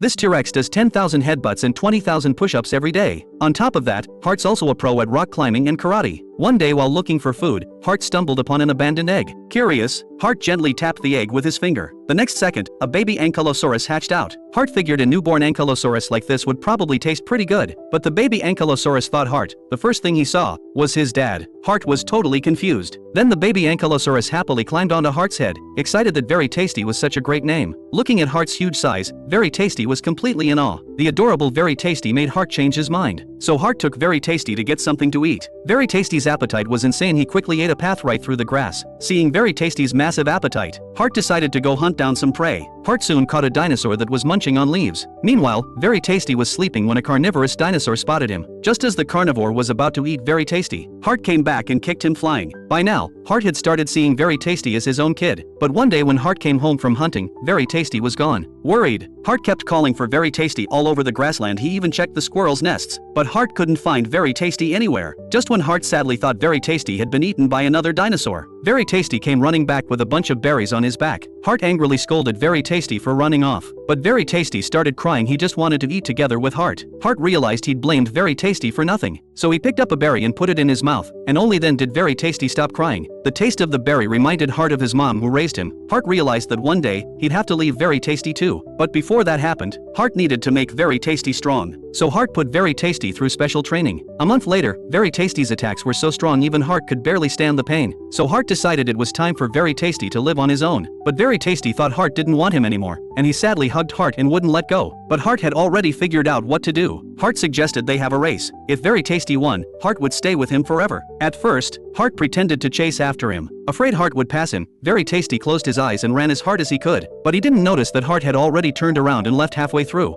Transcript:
This T-Rex does 10,000 headbutts and 20,000 push-ups every day. On top of that, Hart's also a pro at rock climbing and karate. One day while looking for food, Hart stumbled upon an abandoned egg. Curious, Hart gently tapped the egg with his finger. The next second, a baby ankylosaurus hatched out. Hart figured a newborn ankylosaurus like this would probably taste pretty good. But the baby ankylosaurus thought Hart, the first thing he saw, was his dad. Hart was totally confused. Then the baby ankylosaurus happily climbed onto Hart's head, excited that Very Tasty was such a great name. Looking at Hart's huge size, Very Tasty was completely in awe. The adorable Very Tasty made Hart change his mind. So Hart took Very Tasty to get something to eat. Very Tasty's appetite was insane. He quickly ate a path right through the grass. Seeing Very Tasty's massive appetite, Hart decided to go hunt down some prey. Hart soon caught a dinosaur that was munching on leaves. Meanwhile, Very Tasty was sleeping when a carnivorous dinosaur spotted him. Just as the carnivore was about to eat Very Tasty, Hart came back and kicked him flying. By now, Hart had started seeing Very Tasty as his own kid. But one day when Hart came home from hunting, Very Tasty was gone. Worried, Hart kept calling for Very Tasty all over the grassland. He even checked the squirrels' nests, but Hart couldn't find Very Tasty anywhere. Just when Hart sadly thought Very Tasty had been eaten by another dinosaur, Very Tasty came running back with a bunch of berries on his back. Hart angrily scolded Very Tasty for running off, but Very Tasty started crying. He just wanted to eat together with Hart. Hart realized he'd blamed Very Tasty for nothing, so he picked up a berry and put it in his mouth, and only then did Very Tasty stop crying. The taste of the berry reminded Hart of his mom who raised him. Hart realized that one day, he'd have to leave Very Tasty too. But before that happened, Hart needed to make Very Tasty strong. So Hart put Very Tasty through special training. A month later, Very Tasty's attacks were so strong even Hart could barely stand the pain. So Hart decided it was time for Very Tasty to live on his own. But Very Tasty thought Hart didn't want him anymore, and he sadly hugged Hart and wouldn't let go. But Hart had already figured out what to do. Hart suggested they have a race. If Very Tasty won, Hart would stay with him forever. At first, Hart pretended to chase after him. Afraid Hart would pass him, Very Tasty closed his eyes and ran as hard as he could. But he didn't notice that Hart had already turned around and left halfway through.